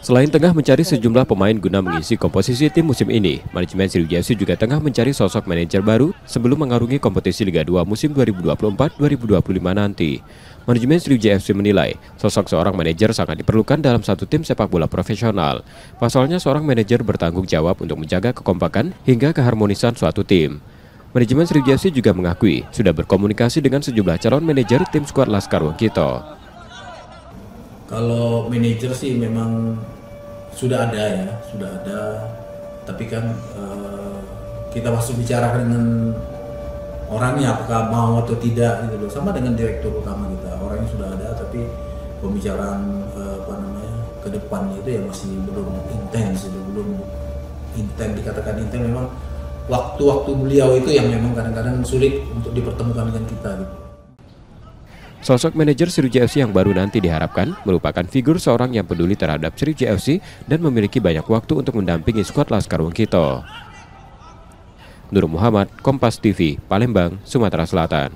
Selain tengah mencari sejumlah pemain guna mengisi komposisi tim musim ini, manajemen Sriwijaya FC juga tengah mencari sosok manajer baru sebelum mengarungi kompetisi Liga 2 musim 2024-2025 nanti. Manajemen Sriwijaya FC menilai sosok seorang manajer sangat diperlukan dalam satu tim sepak bola profesional. Pasalnya seorang manajer bertanggung jawab untuk menjaga kekompakan hingga keharmonisan suatu tim. Manajemen Sriwijaya FC juga mengakui sudah berkomunikasi dengan sejumlah calon manajer tim skuad Laskar Wonkito. Kalau manajer sih memang sudah ada ya, tapi kan kita masih bicara dengan orangnya apakah mau atau tidak gitu loh. Sama dengan direktur utama kita, orangnya sudah ada tapi pembicaraan ke depan itu ya masih belum intens, dikatakan intens memang waktu-waktu beliau itu yang memang kadang-kadang sulit untuk dipertemukan dengan kita gitu. Sosok manajer Sriwijaya FC yang baru nanti diharapkan merupakan figur seorang yang peduli terhadap Sriwijaya FC dan memiliki banyak waktu untuk mendampingi skuad Laskar Wonkito. Nur Muhammad, Kompas TV, Palembang, Sumatera Selatan.